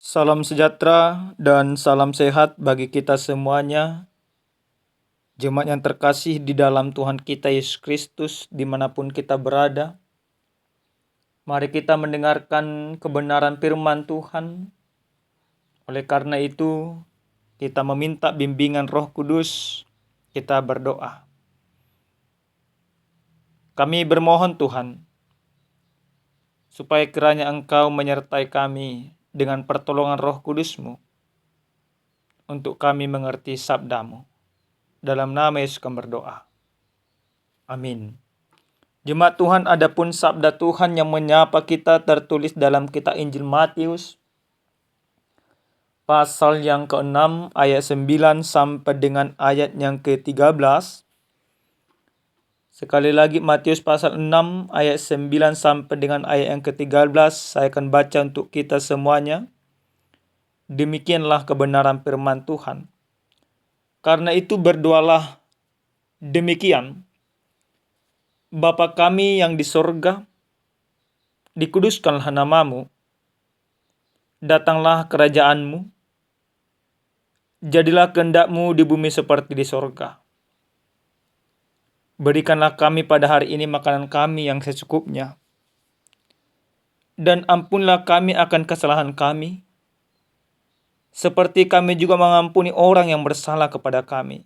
Salam sejahtera dan salam sehat bagi kita semuanya. Jemaat yang terkasih di dalam Tuhan kita Yesus Kristus dimanapun kita berada. Mari kita mendengarkan kebenaran firman Tuhan. Oleh karena itu, kita meminta bimbingan Roh Kudus. Kita berdoa. Kami bermohon Tuhan, supaya kiranya Engkau menyertai kami dengan pertolongan Roh Kudus-Mu untuk kami mengerti sabda-Mu. Dalam nama Yesus kami berdoa. Amin. Jemaat Tuhan, adapun sabda Tuhan yang menyapa kita tertulis dalam kitab Injil Matius pasal yang ke-6 ayat 9 sampai dengan ayat yang ke-13. Sekali lagi Matius pasal 6 ayat 9 sampai dengan ayat yang ke-13. Saya akan baca untuk kita semuanya. Demikianlah kebenaran firman Tuhan. Karena itu berdoalah demikian: Bapa kami yang di sorga, dikuduskanlah namamu, datanglah kerajaan-Mu, jadilah kehendak-Mu di bumi seperti di sorga. Berikanlah kami pada hari ini makanan kami yang secukupnya, dan ampunlah kami akan kesalahan kami, seperti kami juga mengampuni orang yang bersalah kepada kami.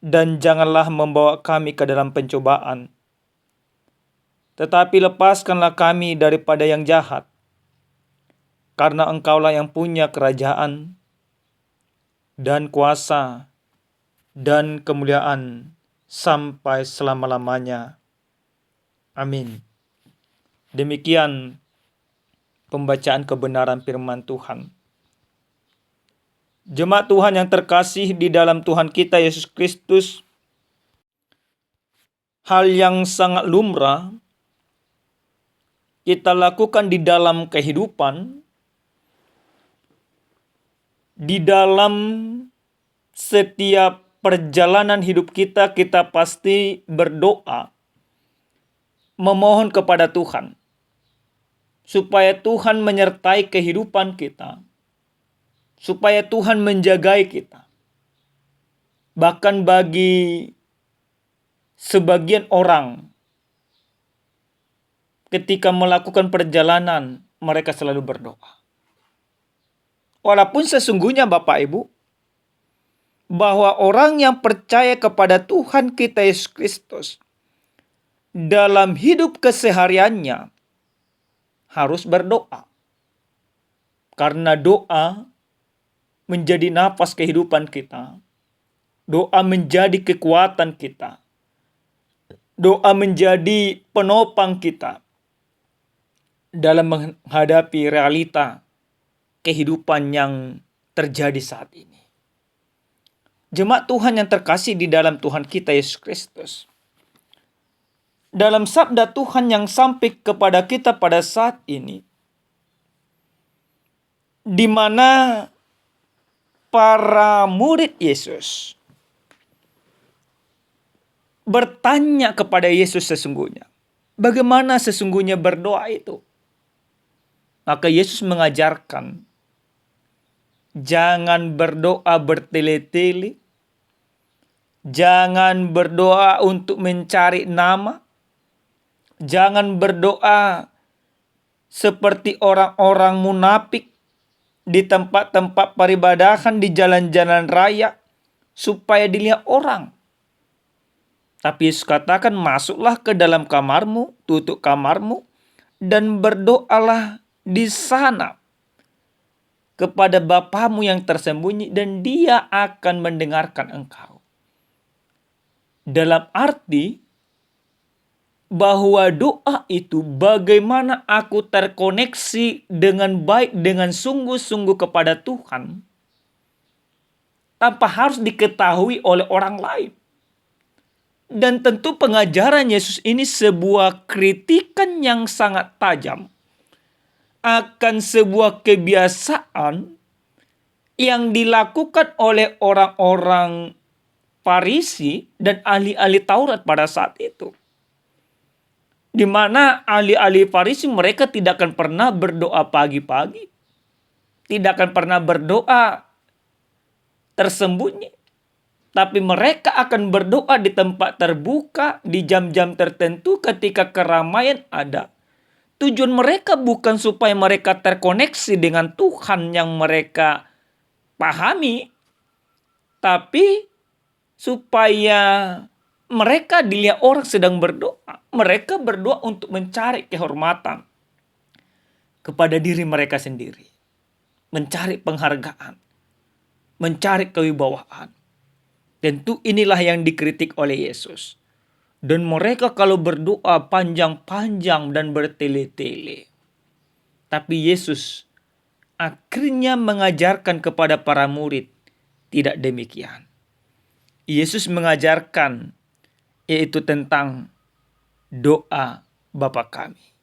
Dan janganlah membawa kami ke dalam pencobaan, tetapi lepaskanlah kami daripada yang jahat, karena Engkaulah yang punya kerajaan dan kuasa dan kemuliaan sampai selama-lamanya. Amin. Demikian pembacaan kebenaran firman Tuhan. Jemaat Tuhan yang terkasih di dalam Tuhan kita Yesus Kristus, hal yang sangat lumrah kita lakukan di dalam kehidupan, di dalam setiap perjalanan hidup kita, kita pasti berdoa, memohon kepada Tuhan, supaya Tuhan menyertai kehidupan kita, supaya Tuhan menjagai kita. Bahkan bagi sebagian orang, ketika melakukan perjalanan, mereka selalu berdoa. Walaupun sesungguhnya Bapak Ibu, bahwa orang yang percaya kepada Tuhan kita Yesus Kristus, dalam hidup kesehariannya harus berdoa. Karena doa menjadi nafas kehidupan kita. Doa menjadi kekuatan kita. Doa menjadi penopang kita dalam menghadapi realita kehidupan yang terjadi saat ini. Jemaat Tuhan yang terkasih di dalam Tuhan kita Yesus Kristus, dalam sabda Tuhan yang sampai kepada kita pada saat ini, di mana para murid Yesus bertanya kepada Yesus sesungguhnya, bagaimana sesungguhnya berdoa itu? Maka Yesus mengajarkan, jangan berdoa bertele-tele, jangan berdoa untuk mencari nama, jangan berdoa seperti orang-orang munafik di tempat-tempat peribadahan, di jalan-jalan raya, supaya dilihat orang. Tapi Yesus katakan, masuklah ke dalam kamarmu, tutup kamarmu, dan berdoalah di sana kepada Bapamu yang tersembunyi, dan Dia akan mendengarkan engkau. Dalam arti bahwa doa itu bagaimana aku terkoneksi dengan baik, dengan sungguh-sungguh kepada Tuhan, tanpa harus diketahui oleh orang lain. Dan tentu pengajaran Yesus ini sebuah kritikan yang sangat tajam akan sebuah kebiasaan yang dilakukan oleh orang-orang Farisi dan ahli-ahli Taurat pada saat itu. Di mana ahli-ahli Farisi mereka tidak akan pernah berdoa pagi-pagi. tidak akan pernah berdoa tersembunyi, tapi mereka akan berdoa di tempat terbuka, di jam-jam tertentu ketika keramaian ada. Tujuan mereka bukan supaya mereka terkoneksi dengan Tuhan yang mereka pahami, tapi supaya mereka dilihat orang sedang berdoa. Mereka berdoa untuk mencari kehormatan kepada diri mereka sendiri, mencari penghargaan, mencari kewibawaan. Tentu inilah yang dikritik oleh Yesus. Dan mereka kalau berdoa panjang-panjang dan bertele-tele. Tapi Yesus akhirnya mengajarkan kepada para murid tidak demikian. Yesus mengajarkan yaitu tentang doa Bapa kami.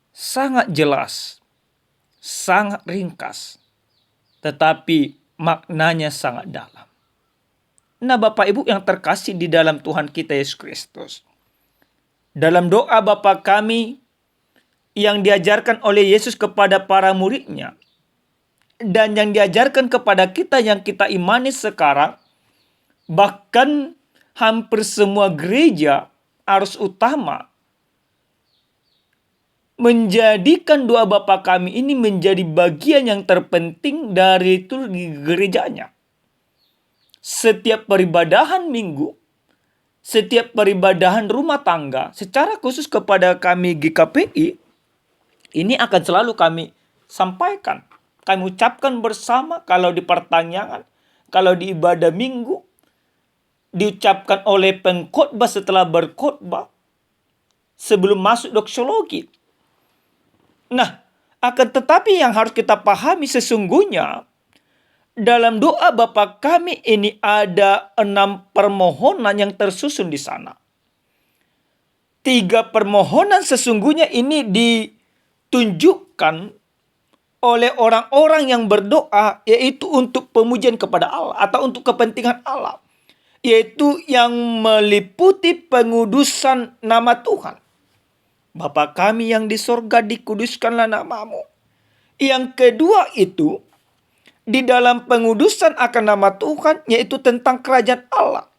Sangat jelas, sangat ringkas, tetapi maknanya sangat dalam. Nah, Bapak Ibu yang terkasih di dalam Tuhan kita Yesus Kristus, dalam doa Bapa kami yang diajarkan oleh Yesus kepada para muridnya, dan yang diajarkan kepada kita yang kita imani sekarang, bahkan hampir semua gereja arus utama menjadikan doa Bapa kami ini menjadi bagian yang terpenting dari itu di gerejanya. Setiap peribadahan minggu, setiap peribadahan rumah tangga, secara khusus kepada kami GKPI, ini akan selalu kami sampaikan. Kami ucapkan bersama kalau di pertanyaan, kalau di ibadah minggu, diucapkan oleh pengkhotbah setelah berkhotbah, sebelum masuk doksologi. Nah, akan tetapi yang harus kita pahami sesungguhnya, dalam doa Bapa kami ini ada 6 permohonan yang tersusun di sana. 3 permohonan sesungguhnya ini ditunjukkan oleh orang-orang yang berdoa, yaitu untuk pemujian kepada Allah atau untuk kepentingan Allah, yaitu yang meliputi pengudusan nama Tuhan. Bapa kami yang di sorga, dikuduskanlah namamu. Yang kedua itu di dalam pengudusan akan nama Tuhan, yaitu tentang kerajaan Allah.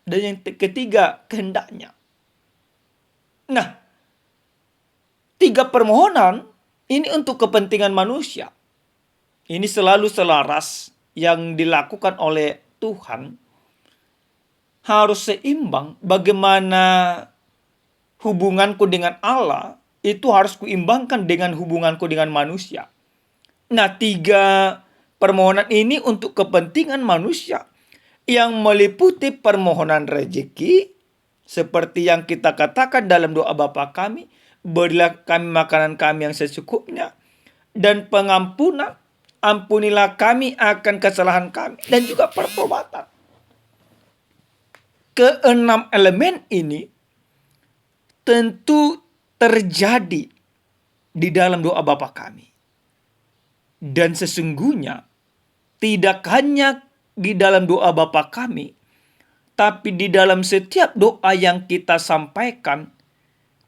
Dan yang ketiga, kehendaknya. Nah, 3 permohonan ini untuk kepentingan manusia. Ini selalu selaras yang dilakukan oleh Tuhan. Harus seimbang. Bagaimana hubunganku dengan Allah itu harus kuimbangkan dengan hubunganku dengan manusia. Nah, 3 permohonan ini untuk kepentingan manusia yang meliputi permohonan rezeki, seperti yang kita katakan dalam doa Bapa kami, berilah kami makanan kami yang secukupnya, dan pengampunan, ampunilah kami akan kesalahan kami, dan juga pertobatan. Keenam elemen ini tentu terjadi di dalam doa Bapa kami. Dan sesungguhnya tidak hanya di dalam doa Bapa kami, tapi di dalam setiap doa yang kita sampaikan,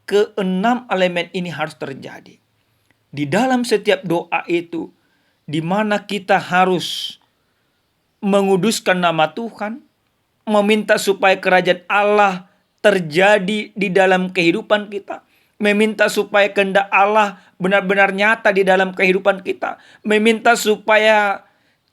keenam elemen ini harus terjadi. Di dalam setiap doa itu, di mana kita harus menguduskan nama Tuhan, meminta supaya kerajaan Allah terjadi di dalam kehidupan kita, meminta supaya kehendak Allah benar-benar nyata di dalam kehidupan kita, meminta supaya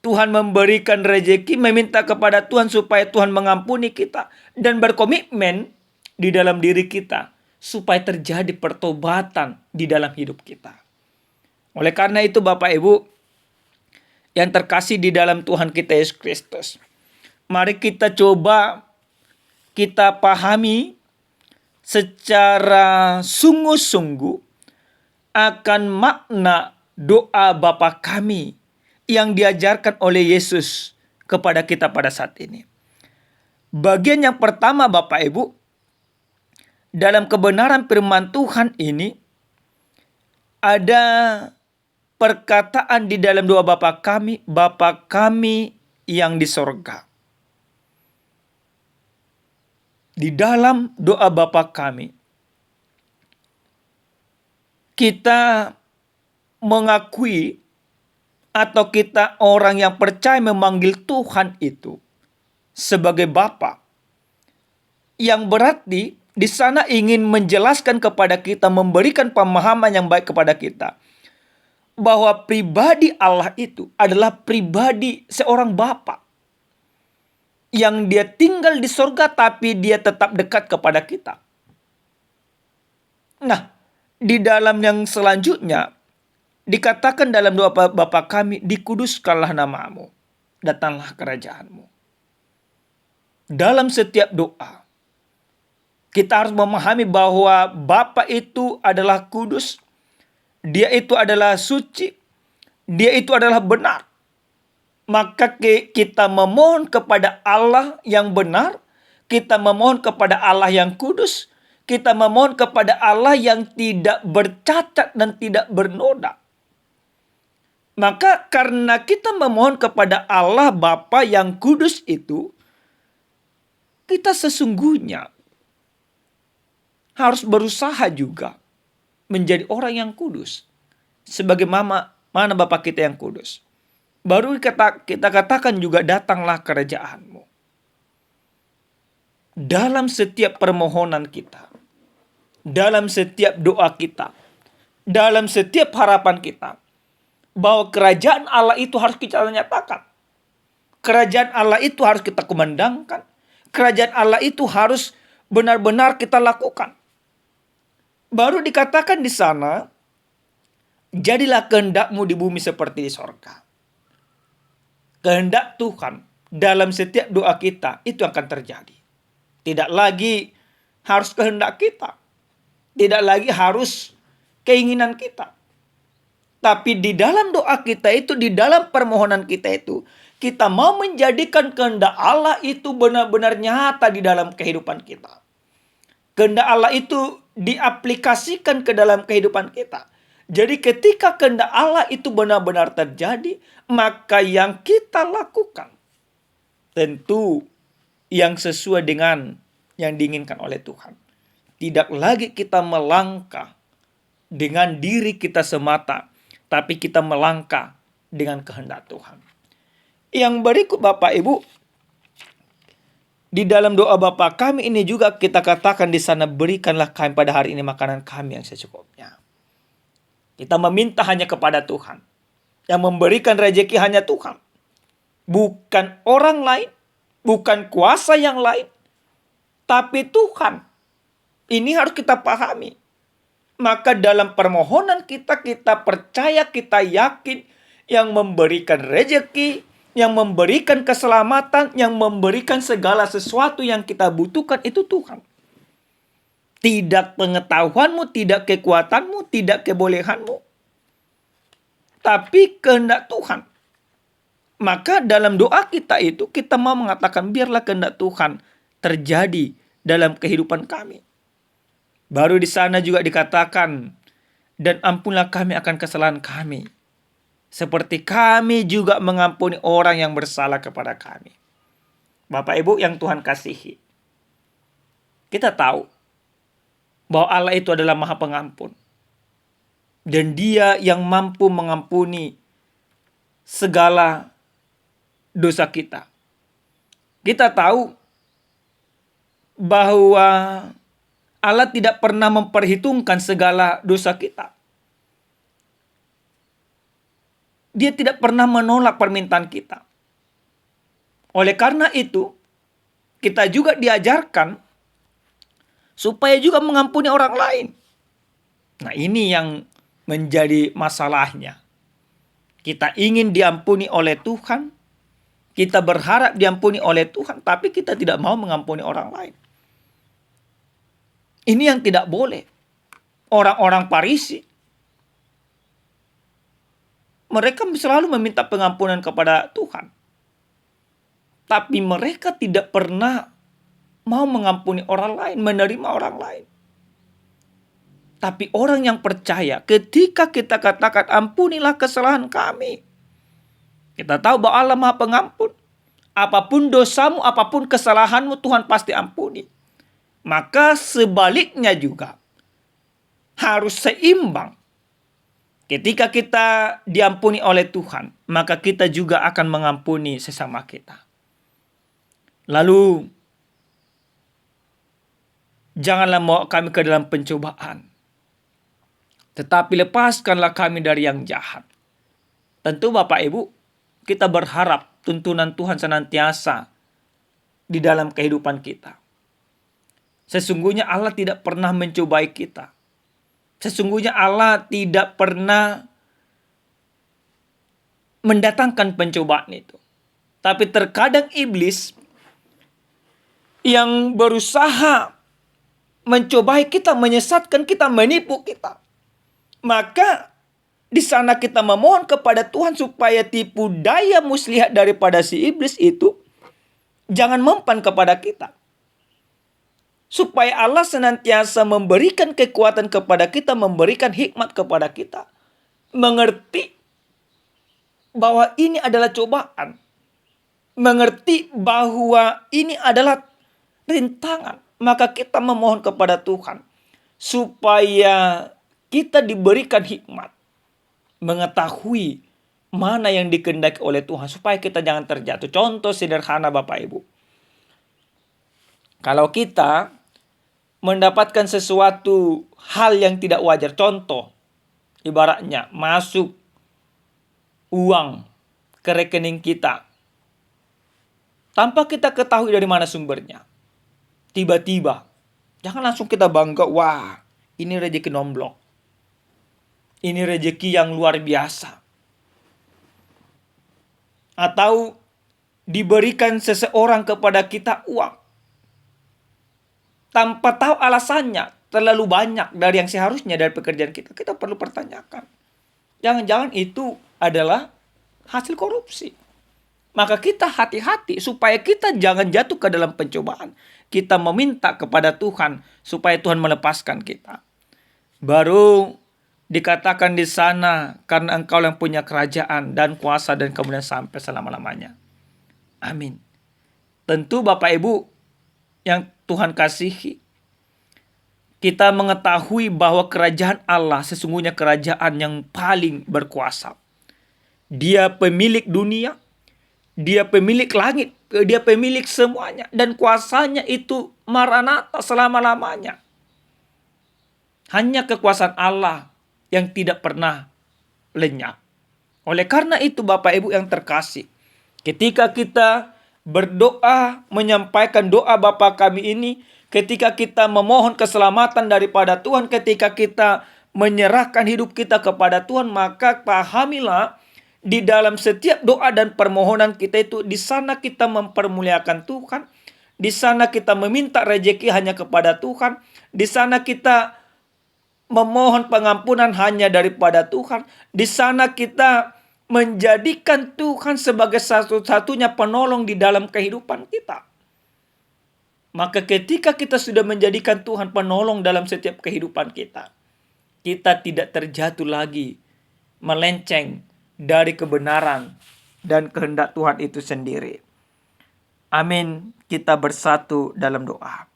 Tuhan memberikan rezeki, meminta kepada Tuhan supaya Tuhan mengampuni kita, dan berkomitmen di dalam diri kita supaya terjadi pertobatan di dalam hidup kita. Oleh karena itu Bapak Ibu yang terkasih di dalam Tuhan kita Yesus Kristus, mari kita coba kita pahami secara sungguh-sungguh akan makna doa Bapa kami yang diajarkan oleh Yesus kepada kita pada saat ini. Bagian yang pertama Bapak Ibu, dalam kebenaran firman Tuhan ini ada perkataan di dalam doa Bapa kami yang di sorga. Di dalam doa Bapa kami, kita mengakui atau kita orang yang percaya memanggil Tuhan itu sebagai Bapa, yang berarti di sana ingin menjelaskan kepada kita, memberikan pemahaman yang baik kepada kita, bahwa pribadi Allah itu adalah pribadi seorang Bapa yang dia tinggal di surga tapi dia tetap dekat kepada kita. Nah, di dalam yang selanjutnya dikatakan dalam doa Bapa kami, dikuduskanlah namamu, datanglah kerajaanmu. Dalam setiap doa kita harus memahami bahwa Bapa itu adalah kudus, Dia itu adalah suci, Dia itu adalah benar. Maka kita memohon kepada Allah yang benar, kita memohon kepada Allah yang kudus, kita memohon kepada Allah yang tidak bercacat dan tidak bernoda. Maka karena kita memohon kepada Allah Bapa yang kudus itu, kita sesungguhnya harus berusaha juga menjadi orang yang kudus. Sebagaimana Bapa kita yang kudus. Baru kita katakan juga, datanglah kerajaanmu. Dalam setiap permohonan kita, dalam setiap doa kita, dalam setiap harapan kita, bahwa kerajaan Allah itu harus kita nyatakan. Kerajaan Allah itu harus kita kumandangkan. Kerajaan Allah itu harus benar-benar kita lakukan. Baru dikatakan di sana, jadilah kehendakmu di bumi seperti di sorga. Kehendak Tuhan dalam setiap doa kita itu akan terjadi. Tidak lagi harus kehendak kita. Tidak lagi harus keinginan kita. Tapi di dalam doa kita itu, di dalam permohonan kita itu, kita mau menjadikan kehendak Allah itu benar-benar nyata di dalam kehidupan kita. Kehendak Allah itu diaplikasikan ke dalam kehidupan kita. Jadi ketika kehendak Allah itu benar-benar terjadi, maka yang kita lakukan tentu yang sesuai dengan yang diinginkan oleh Tuhan. Tidak lagi kita melangkah dengan diri kita semata, tapi kita melangkah dengan kehendak Tuhan. Yang berikut Bapak Ibu, di dalam doa Bapa kami ini juga kita katakan di sana, berikanlah kami pada hari ini makanan kami yang secukupnya. Kita meminta hanya kepada Tuhan. Yang memberikan rezeki hanya Tuhan. Bukan orang lain, bukan kuasa yang lain, tapi Tuhan. Ini harus kita pahami. Maka dalam permohonan kita percaya, kita yakin yang memberikan rezeki, yang memberikan keselamatan, yang memberikan segala sesuatu yang kita butuhkan itu Tuhan. Tidak pengetahuanmu, tidak kekuatanmu, tidak kebolehanmu, tapi kehendak Tuhan. Maka dalam doa kita itu, kita mau mengatakan, biarlah kehendak Tuhan terjadi dalam kehidupan kami. Baru di sana juga dikatakan, dan ampunlah kami akan kesalahan kami, seperti kami juga mengampuni orang yang bersalah kepada kami. Bapak Ibu yang Tuhan kasihi, kita tahu bahwa Allah itu adalah Maha Pengampun. Dan Dia yang mampu mengampuni segala dosa kita. Kita tahu bahwa Allah tidak pernah memperhitungkan segala dosa kita. Dia tidak pernah menolak permintaan kita. Oleh karena itu, kita juga diajarkan supaya juga mengampuni orang lain. Nah, ini yang menjadi masalahnya. Kita ingin diampuni oleh Tuhan, kita berharap diampuni oleh Tuhan, tapi kita tidak mau mengampuni orang lain. Ini yang tidak boleh. Orang-orang Farisi, mereka selalu meminta pengampunan kepada Tuhan, tapi mereka tidak pernah mau mengampuni orang lain, menerima orang lain. Tapi orang yang percaya, ketika kita katakan ampunilah kesalahan kami, kita tahu bahwa Allah Maha Pengampun. Apapun dosamu, apapun kesalahanmu, Tuhan pasti ampuni. Maka sebaliknya juga harus seimbang. Ketika kita diampuni oleh Tuhan, maka kita juga akan mengampuni sesama kita. Lalu, janganlah membawa kami ke dalam pencobaan, tetapi lepaskanlah kami dari yang jahat. Tentu Bapak Ibu, kita berharap tuntunan Tuhan senantiasa di dalam kehidupan kita. Sesungguhnya Allah tidak pernah mencobai kita. Sesungguhnya Allah tidak pernah mendatangkan pencobaan itu. Tapi terkadang iblis yang berusaha mencobai kita, menyesatkan kita, menipu kita. Maka di sana kita memohon kepada Tuhan supaya tipu daya muslihat daripada si iblis itu jangan mempan kepada kita. Supaya Allah senantiasa memberikan kekuatan kepada kita, memberikan hikmat kepada kita. Mengerti bahwa ini adalah cobaan. Mengerti bahwa ini adalah rintangan. Maka kita memohon kepada Tuhan supaya kita diberikan hikmat. Mengetahui mana yang dikehendaki oleh Tuhan supaya kita jangan terjatuh. Contoh sederhana Bapak Ibu. Kalau kita mendapatkan sesuatu hal yang tidak wajar, contoh ibaratnya masuk uang ke rekening kita tanpa kita ketahui dari mana sumbernya. Tiba-tiba, jangan langsung kita bangga, wah ini rezeki nomblok. Ini rezeki yang luar biasa. Atau diberikan seseorang kepada kita uang tanpa tahu alasannya, terlalu banyak dari yang seharusnya dari pekerjaan kita. Kita perlu pertanyakan. Jangan-jangan itu adalah hasil korupsi. Maka kita hati-hati supaya kita jangan jatuh ke dalam pencobaan. Kita meminta kepada Tuhan supaya Tuhan melepaskan kita. Baru dikatakan di sana, karena Engkau yang punya kerajaan dan kuasa dan kemudian sampai selama-lamanya. Amin. Tentu Bapak Ibu yang Tuhan kasihi, kita mengetahui bahwa kerajaan Allah sesungguhnya kerajaan yang paling berkuasa. Dia pemilik dunia, Dia pemilik langit, Dia pemilik semuanya, dan kuasanya itu maranatha selama-lamanya. Hanya kekuasaan Allah yang tidak pernah lenyap. Oleh karena itu Bapak Ibu yang terkasih, ketika kita berdoa, menyampaikan doa Bapa kami ini, ketika kita memohon keselamatan daripada Tuhan, ketika kita menyerahkan hidup kita kepada Tuhan, maka pahamilah di dalam setiap doa dan permohonan kita itu, di sana kita mempermuliakan Tuhan, di sana kita meminta rezeki hanya kepada Tuhan, di sana kita memohon pengampunan hanya daripada Tuhan, di sana kita menjadikan Tuhan sebagai satu-satunya penolong di dalam kehidupan kita. Maka ketika kita sudah menjadikan Tuhan penolong dalam setiap kehidupan kita, kita tidak terjatuh lagi melenceng dari kebenaran dan kehendak Tuhan itu sendiri. Amin. Kita bersatu dalam doa.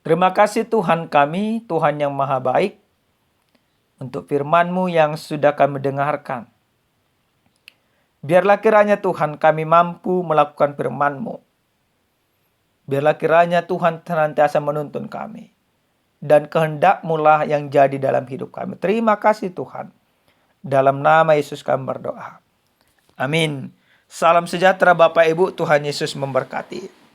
Terima kasih Tuhan kami, Tuhan yang maha baik, untuk firman-Mu yang sudah kami dengarkan. Biarlah kiranya Tuhan kami mampu melakukan firman-Mu. Biarlah kiranya Tuhan senantiasa menuntun kami. Dan kehendak-Mu lah yang jadi dalam hidup kami. Terima kasih Tuhan. Dalam nama Yesus kami berdoa. Amin. Salam sejahtera Bapak Ibu, Tuhan Yesus memberkati.